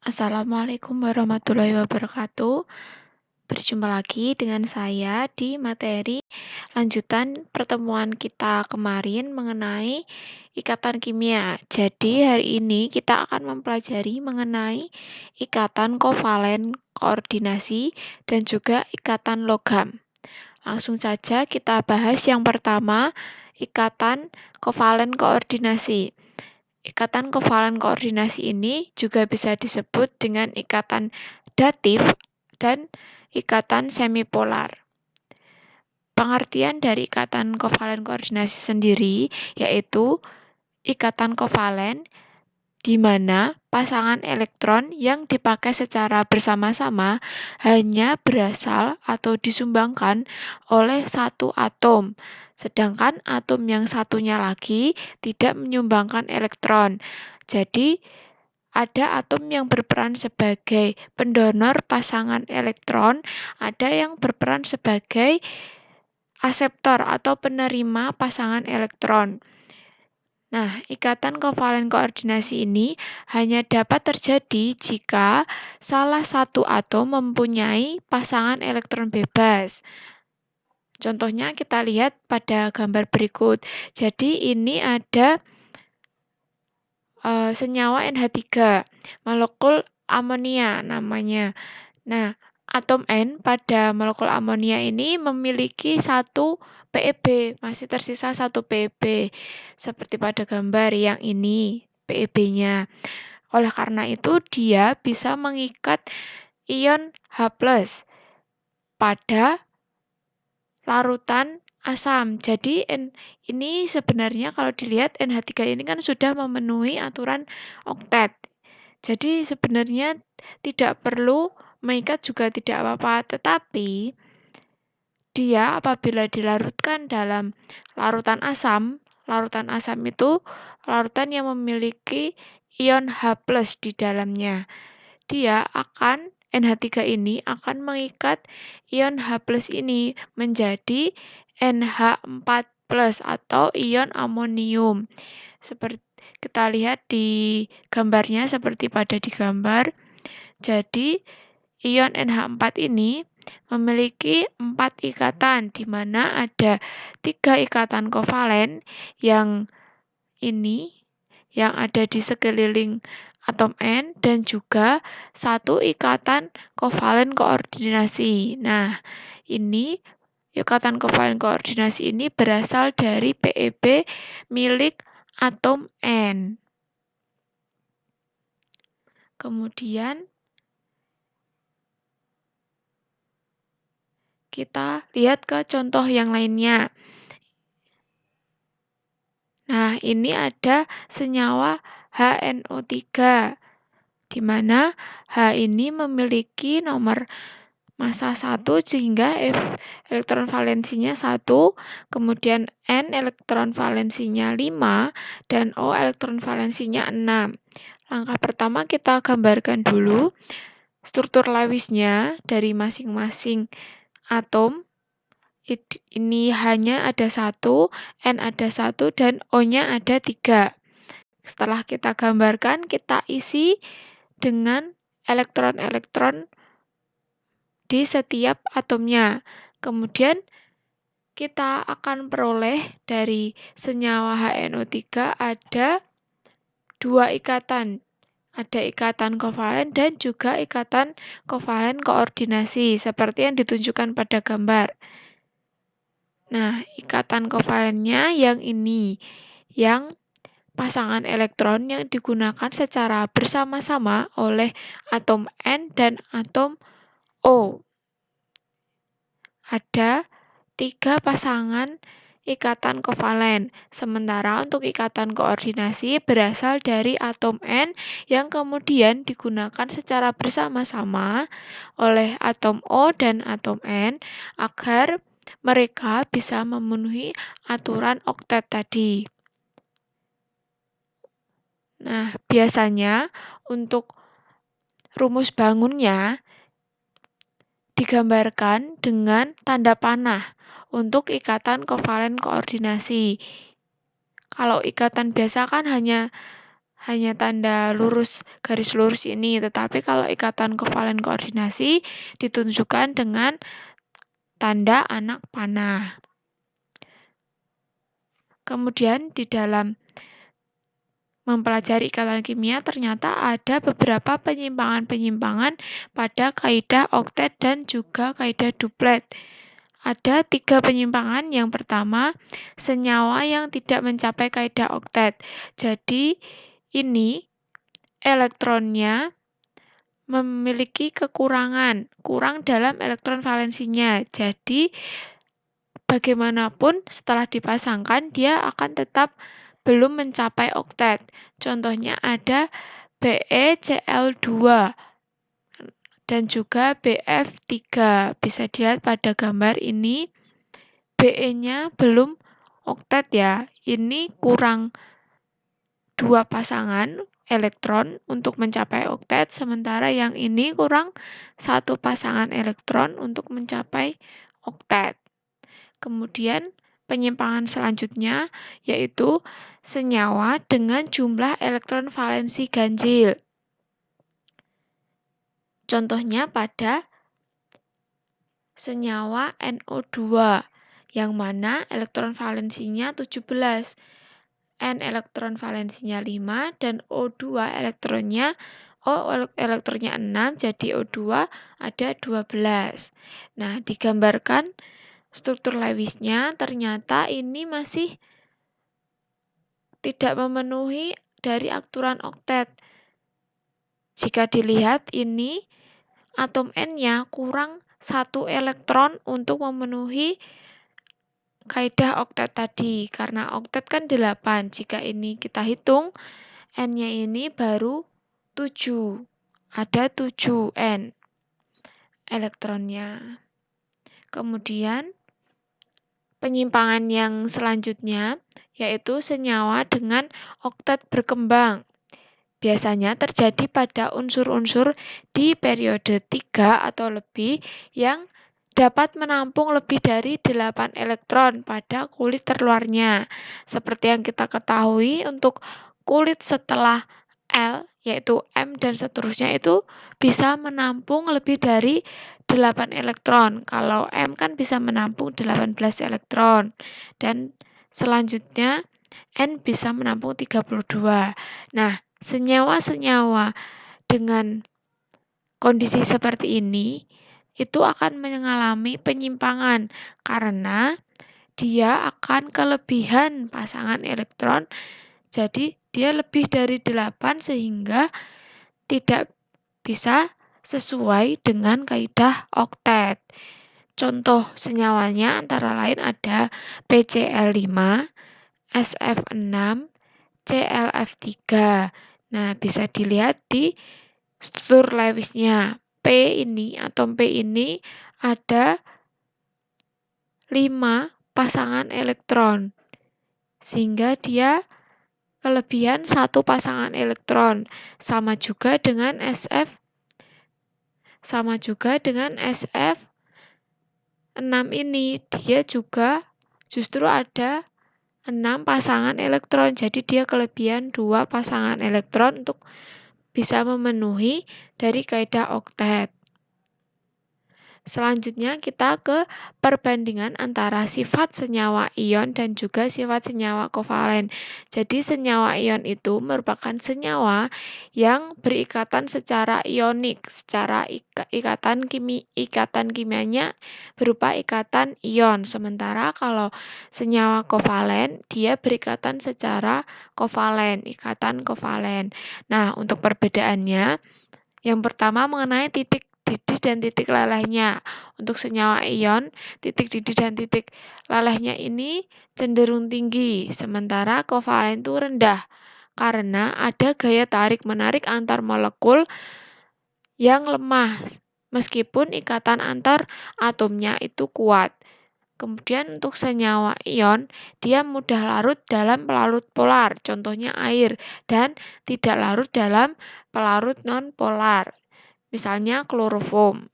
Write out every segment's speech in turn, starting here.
Assalamualaikum warahmatullahi wabarakatuh. Berjumpa lagi dengan saya di materi lanjutan pertemuan kita kemarin mengenai ikatan kimia. Jadi, hari ini kita akan mempelajari mengenai ikatan kovalen koordinasi dan juga ikatan logam. Langsung saja kita bahas yang pertama, ikatan kovalen koordinasi. Ikatan kovalen koordinasi ini juga bisa disebut dengan ikatan datif dan ikatan semipolar. Pengertian dari ikatan kovalen koordinasi sendiri yaitu ikatan kovalen di mana pasangan elektron yang dipakai secara bersama-sama hanya berasal atau disumbangkan oleh satu atom, sedangkan atom yang satunya lagi tidak menyumbangkan elektron. Jadi, ada atom yang berperan sebagai pendonor pasangan elektron, ada yang berperan sebagai aseptor atau penerima pasangan elektron. Nah, ikatan kovalen koordinasi ini hanya dapat terjadi jika salah satu atom mempunyai pasangan elektron bebas. Contohnya kita lihat pada gambar berikut. Jadi ini ada senyawa NH3, molekul amonia namanya. Nah, atom N pada molekul amonia ini memiliki satu PEB, masih tersisa satu PEB, seperti pada gambar yang ini, PEB-nya. Oleh karena itu, dia bisa mengikat ion H+ pada larutan asam. Jadi, ini sebenarnya kalau dilihat NH3 ini kan sudah memenuhi aturan oktet. Jadi, sebenarnya tidak perlu mengikat juga tidak apa-apa, tetapi dia apabila dilarutkan dalam larutan asam itu larutan yang memiliki ion H+ di dalamnya. NH3 ini akan mengikat ion H+ ini menjadi NH4+ atau ion amonium. Seperti kita lihat di gambarnya seperti pada di gambar. Jadi, ion NH4 ini memiliki 4 ikatan, di mana ada 3 ikatan kovalen yang ada di sekeliling atom N dan juga 1 ikatan kovalen koordinasi. Nah, ini ikatan kovalen koordinasi ini berasal dari PEB milik atom N. Kemudian kita lihat ke contoh yang lainnya. Nah, ini ada senyawa HNO3, di mana H ini memiliki nomor massa 1 sehingga elektron valensinya 1, kemudian N elektron valensinya 5, dan O elektron valensinya 6. Langkah pertama kita gambarkan dulu struktur Lewisnya dari masing-masing atom. Ini hanya ada 1, N ada 1, dan O-nya ada 3. Setelah kita gambarkan, kita isi dengan elektron-elektron di setiap atomnya. Kemudian kita akan peroleh dari senyawa HNO3 ada 2 ikatan. Ada ikatan kovalen dan juga ikatan kovalen koordinasi, seperti yang ditunjukkan pada gambar. Nah, ikatan kovalennya yang ini, yang pasangan elektron yang digunakan secara bersama-sama oleh atom N dan atom O. Ada 3 pasangan ikatan kovalen. Sementara untuk ikatan koordinasi berasal dari atom N yang kemudian digunakan secara bersama-sama oleh atom O dan atom N agar mereka bisa memenuhi aturan oktet tadi. Nah, biasanya untuk rumus bangunnya digambarkan dengan tanda panah untuk ikatan kovalen koordinasi. Kalau ikatan biasa kan hanya tanda lurus, garis lurus ini. Tetapi kalau ikatan kovalen koordinasi ditunjukkan dengan tanda anak panah. Kemudian di dalam mempelajari ikatan kimia ternyata ada beberapa penyimpangan-penyimpangan pada kaidah oktet dan juga kaidah duplet. Ada 3 penyimpangan. Yang pertama, senyawa yang tidak mencapai kaidah oktet. Jadi, ini elektronnya memiliki kekurangan, kurang dalam elektron valensinya. Jadi, bagaimanapun setelah dipasangkan, dia akan tetap belum mencapai oktet. Contohnya ada BeCl2 dan juga Bf3. Bisa dilihat pada gambar ini, Be-nya belum oktet ya. Ini kurang 2 pasangan elektron untuk mencapai oktet, sementara yang ini kurang 1 pasangan elektron untuk mencapai oktet. Kemudian penyimpangan selanjutnya yaitu senyawa dengan jumlah elektron valensi ganjil. Contohnya pada senyawa NO2 yang mana elektron valensinya 17. N elektron valensinya 5 dan O2 elektronnya 6, jadi O2 ada 12. Nah, digambarkan struktur Lewisnya, ternyata ini masih tidak memenuhi dari aturan oktet. Jika dilihat ini atom N-nya kurang 1 elektron untuk memenuhi kaidah oktet tadi. Karena oktet kan 8. Jika ini kita hitung, N-nya ini baru 7. Ada 7 N elektronnya. Kemudian penyimpangan yang selanjutnya yaitu senyawa dengan oktet berkembang. Biasanya terjadi pada unsur-unsur di periode 3 atau lebih yang dapat menampung lebih dari 8 elektron pada kulit terluarnya. Seperti yang kita ketahui, untuk kulit setelah L, yaitu M dan seterusnya, itu bisa menampung lebih dari 8 elektron. Kalau M kan bisa menampung 18 elektron. Dan selanjutnya N bisa menampung 32. Nah, senyawa-senyawa dengan kondisi seperti ini itu akan mengalami penyimpangan karena dia akan kelebihan pasangan elektron. Jadi dia lebih dari 8 sehingga tidak bisa sesuai dengan kaidah oktet. Contoh senyawanya antara lain ada PCl5, SF6, ClF3. Nah, bisa dilihat di struktur Lewisnya. Atom P ini ada 5 pasangan elektron. Sehingga dia kelebihan 1 pasangan elektron. Sama juga dengan SF6 ini. Dia juga justru ada 6 pasangan elektron. Jadi dia kelebihan 2 pasangan elektron untuk bisa memenuhi dari kaidah oktet. Selanjutnya kita ke perbandingan antara sifat senyawa ion dan juga sifat senyawa kovalen. Jadi senyawa ion itu merupakan senyawa yang berikatan secara ionik, secara ikatan kimianya berupa ikatan ion. Sementara kalau senyawa kovalen dia berikatan secara kovalen, ikatan kovalen. Nah, untuk perbedaannya, yang pertama mengenai titik didih dan titik lelehnya. Untuk senyawa ion, titik didih dan titik lelehnya ini cenderung tinggi, sementara kovalen itu rendah karena ada gaya tarik-menarik antar molekul yang lemah, meskipun ikatan antar atomnya itu kuat. Kemudian untuk senyawa ion, dia mudah larut dalam pelarut polar, contohnya air, dan tidak larut dalam pelarut non-polar, misalnya kloroform.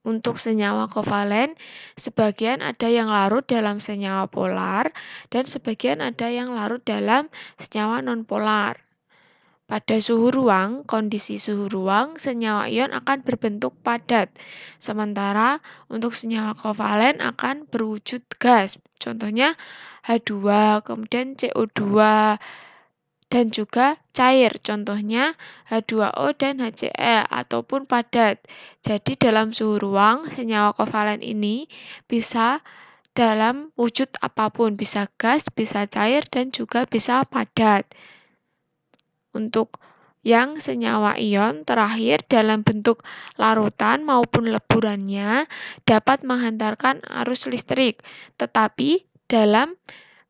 Untuk senyawa kovalen, sebagian ada yang larut dalam senyawa polar dan sebagian ada yang larut dalam senyawa non-polar. Pada suhu ruang, kondisi suhu ruang, senyawa ion akan berbentuk padat. Sementara untuk senyawa kovalen akan berwujud gas. Contohnya H2, kemudian CO2, dan juga cair. Contohnya H2O dan HCl ataupun padat. Jadi dalam suhu ruang, senyawa kovalen ini bisa dalam wujud apapun, bisa gas, bisa cair, dan juga bisa padat. Untuk yang senyawa ion terakhir dalam bentuk larutan maupun leburannya dapat menghantarkan arus listrik, tetapi dalam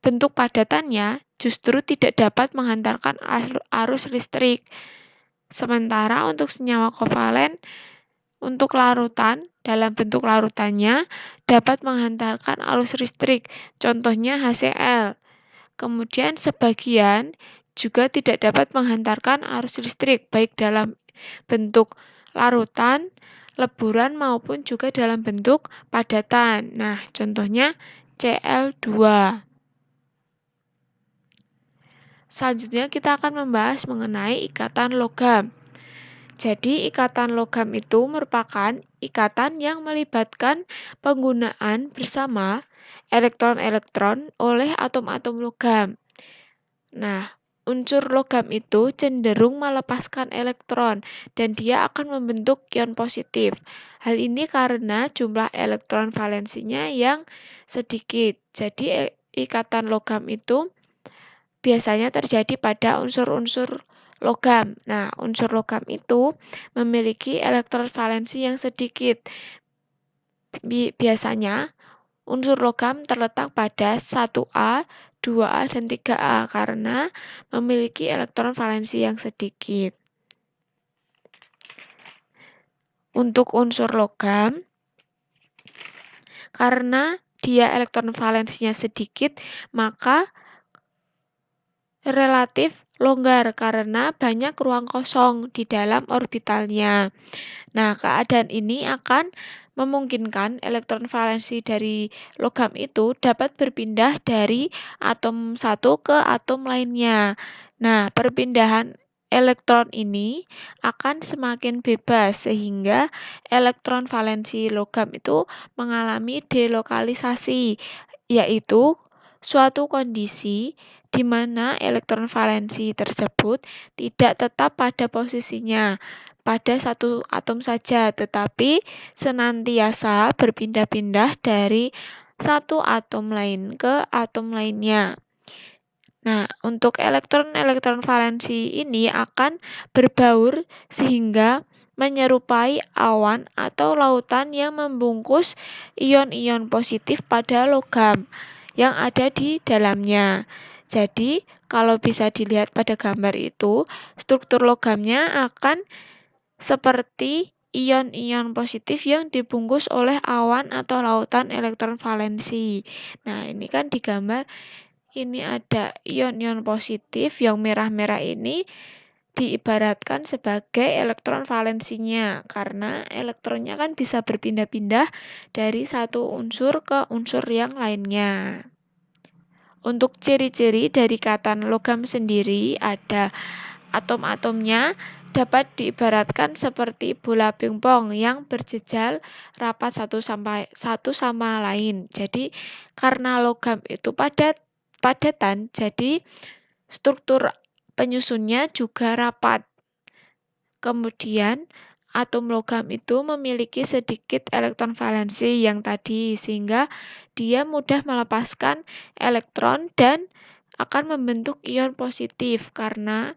bentuk padatannya justru tidak dapat menghantarkan arus listrik. Sementara untuk senyawa kovalen untuk larutan dalam bentuk larutannya dapat menghantarkan arus listrik, contohnya HCl. Kemudian sebagian juga tidak dapat menghantarkan arus listrik baik dalam bentuk larutan, leburan maupun juga dalam bentuk padatan. Nah, contohnya Cl2. Selanjutnya kita akan membahas mengenai ikatan logam. Jadi ikatan logam itu merupakan ikatan yang melibatkan penggunaan bersama elektron-elektron oleh atom-atom logam. Nah, unsur logam itu cenderung melepaskan elektron dan dia akan membentuk ion positif. Hal ini karena jumlah elektron valensinya yang sedikit. Jadi ikatan logam itu biasanya terjadi pada unsur-unsur logam. Nah, unsur logam itu memiliki elektron valensi yang sedikit. Biasanya unsur logam terletak pada 1A, 2A, dan 3A karena memiliki elektron valensi yang sedikit. Untuk unsur logam, karena dia elektron valensinya sedikit, maka relatif longgar karena banyak ruang kosong di dalam orbitalnya. Nah, keadaan ini akan memungkinkan elektron valensi dari logam itu dapat berpindah dari atom satu ke atom lainnya. Nah, perpindahan elektron ini akan semakin bebas sehingga elektron valensi logam itu mengalami delokalisasi, yaitu suatu kondisi di mana elektron valensi tersebut tidak tetap pada posisinya pada satu atom saja, tetapi senantiasa berpindah-pindah dari satu atom lain ke atom lainnya. Nah, untuk elektron-elektron valensi ini akan berbaur sehingga menyerupai awan atau lautan yang membungkus ion-ion positif pada logam yang ada di dalamnya. Jadi, kalau bisa dilihat pada gambar itu, struktur logamnya akan seperti ion-ion positif yang dibungkus oleh awan atau lautan elektron valensi. Nah, ini kan di gambar ini ada ion-ion positif yang merah-merah ini diibaratkan sebagai elektron valensinya karena elektronnya kan bisa berpindah-pindah dari satu unsur ke unsur yang lainnya. Untuk ciri-ciri dari ikatan logam sendiri ada atom-atomnya dapat diibaratkan seperti bola pingpong yang berjejal rapat satu sama lain. Jadi karena logam itu padatan, jadi struktur penyusunnya juga rapat. Kemudian atom logam itu memiliki sedikit elektron valensi yang tadi sehingga dia mudah melepaskan elektron dan akan membentuk ion positif karena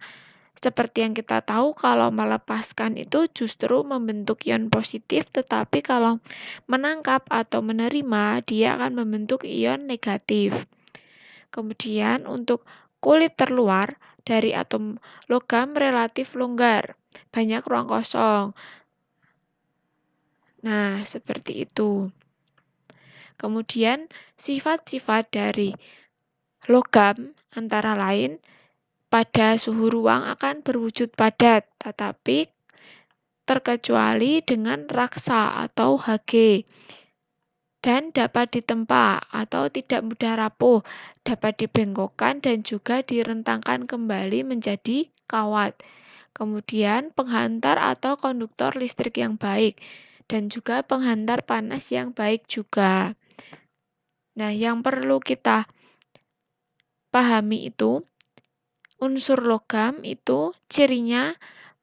seperti yang kita tahu kalau melepaskan itu justru membentuk ion positif, tetapi kalau menangkap atau menerima dia akan membentuk ion negatif. Kemudian untuk kulit terluar dari atom logam relatif longgar, banyak ruang kosong. Nah, seperti itu. Kemudian sifat-sifat dari logam antara lain pada suhu ruang akan berwujud padat, tetapi terkecuali dengan raksa atau Hg. dan dapat ditempa atau tidak mudah rapuh, dapat dibengkokkan dan juga direntangkan kembali menjadi kawat. Kemudian penghantar atau konduktor listrik yang baik dan juga penghantar panas yang baik juga. Nah, yang perlu kita pahami itu unsur logam itu cirinya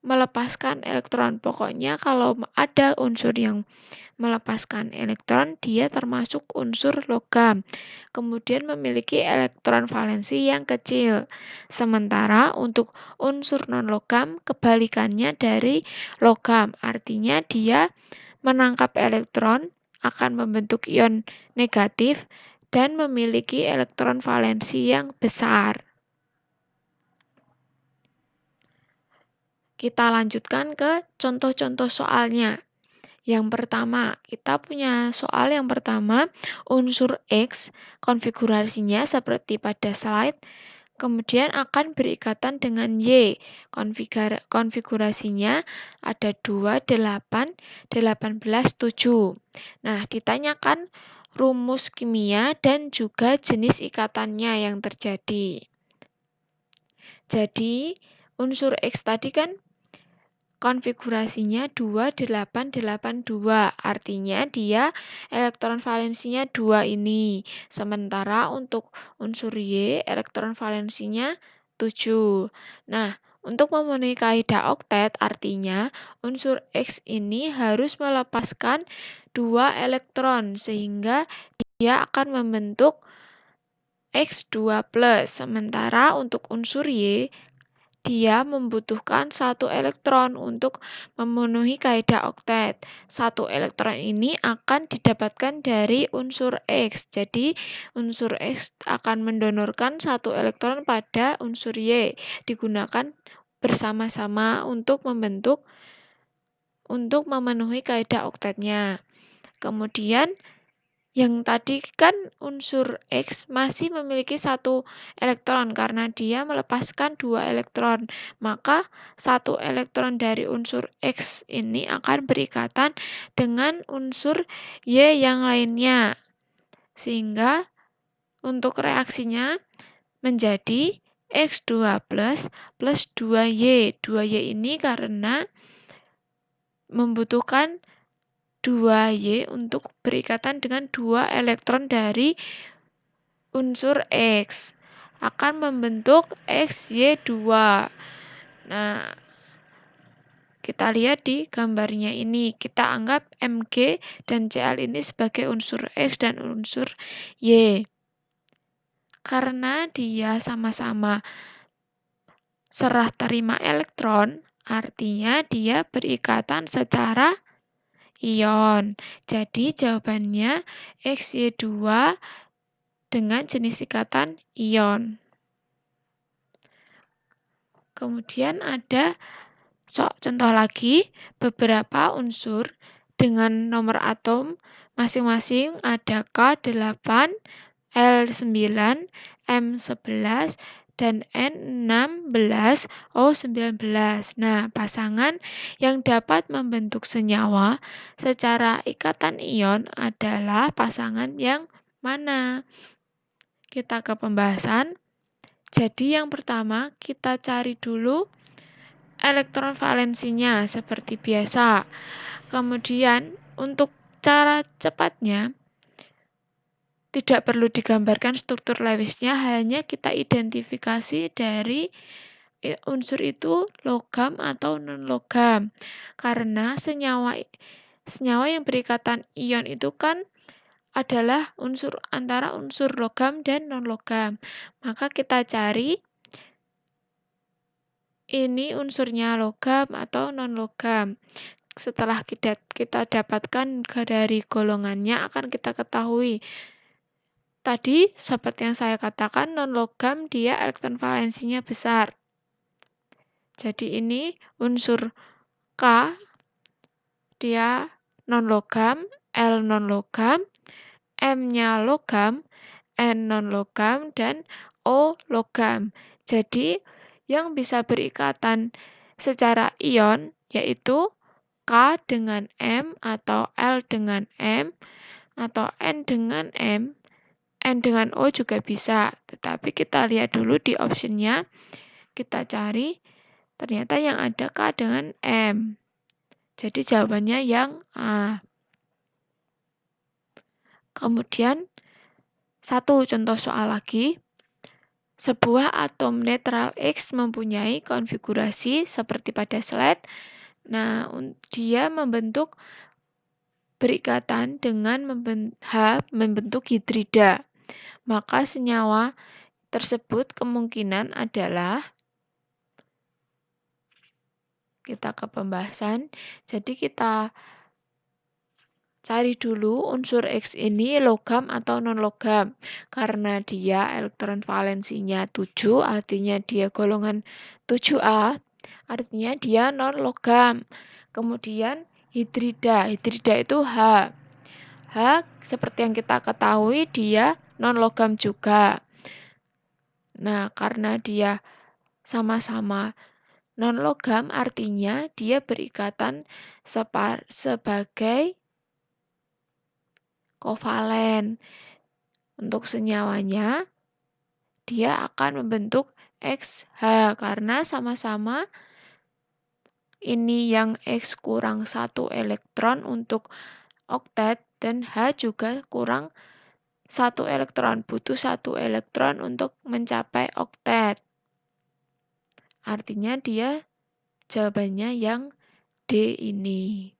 melepaskan elektron. Pokoknya kalau ada unsur yang melepaskan elektron, dia termasuk unsur logam. Kemudian memiliki elektron valensi yang kecil. Sementara untuk unsur non-logam kebalikannya dari logam. Artinya dia menangkap elektron, akan membentuk ion negatif, dan memiliki elektron valensi yang besar. Kita lanjutkan ke contoh-contoh soalnya. Yang pertama, kita punya soal yang pertama, unsur X, konfigurasinya seperti pada slide, kemudian akan berikatan dengan Y. Konfigurasinya ada 2, 8, 18, 7. Nah, ditanyakan rumus kimia dan juga jenis ikatannya yang terjadi. Jadi, unsur X tadi kan konfigurasinya 2882, artinya dia elektron valensinya 2 ini. Sementara untuk unsur Y, elektron valensinya 7. Nah, untuk memenuhi kaidah oktet, artinya unsur X ini harus melepaskan 2 elektron, sehingga dia akan membentuk X2+. Sementara untuk unsur Y, dia membutuhkan 1 elektron untuk memenuhi kaidah oktet. 1 elektron ini akan didapatkan dari unsur X. Jadi, unsur X akan mendonorkan 1 elektron pada unsur Y. Digunakan bersama-sama untuk memenuhi kaidah oktetnya. Kemudian, yang tadi kan unsur X masih memiliki 1 elektron karena dia melepaskan 2 elektron. Maka 1 elektron dari unsur X ini akan berikatan dengan unsur Y yang lainnya. Sehingga untuk reaksinya menjadi X2+ plus 2Y. 2Y ini karena membutuhkan 2Y untuk berikatan dengan 2 elektron dari unsur X. Akan membentuk XY2. Nah, kita lihat di gambarnya ini. Kita anggap Mg dan Cl ini sebagai unsur X dan unsur Y. Karena dia sama-sama serah terima elektron, artinya dia berikatan secara ion. Jadi jawabannya XY2 dengan jenis ikatan ion. Kemudian ada contoh lagi, beberapa unsur dengan nomor atom masing-masing ada K8, L9, M11, dan N16, O19. Nah, pasangan yang dapat membentuk senyawa secara ikatan ion adalah pasangan yang mana? Kita ke pembahasan. Jadi yang pertama, kita cari dulu elektron valensinya seperti biasa. Kemudian, untuk cara cepatnya, tidak perlu digambarkan struktur Lewisnya, hanya kita identifikasi dari unsur itu logam atau non-logam. Karena senyawa yang berikatan ion itu kan adalah antara unsur logam dan non-logam. Maka kita cari ini unsurnya logam atau non-logam. Setelah kita dapatkan dari golongannya akan kita ketahui. Tadi, seperti yang saya katakan, non-logam dia elektron valensinya besar. Jadi ini unsur K, dia non-logam, L non-logam, M-nya logam, N non-logam, dan O logam. Jadi, yang bisa berikatan secara ion yaitu K dengan M atau L dengan M, atau N dengan M, N dengan O juga bisa. Tetapi kita lihat dulu di optionnya, kita cari ternyata yang ada K dengan M. Jadi jawabannya yang A. Kemudian satu contoh soal lagi. Sebuah atom netral X mempunyai konfigurasi seperti pada slide. Nah, dia membentuk berikatan dengan membentuk hidrida. Maka senyawa tersebut kemungkinan adalah, kita ke pembahasan. Jadi kita cari dulu unsur X ini logam atau non-logam. Karena dia elektron valensinya 7, artinya dia golongan 7A, artinya dia non-logam. Kemudian hidrida. Hidrida itu H. H seperti yang kita ketahui dia non-logam juga. Nah, karena dia sama-sama non-logam artinya dia berikatan sebagai kovalen. Untuk senyawanya, dia akan membentuk XH karena sama-sama ini yang X kurang 1 elektron untuk oktet dan H juga kurang 1 elektron. Butuh 1 elektron untuk mencapai oktet. Artinya dia jawabannya yang D ini.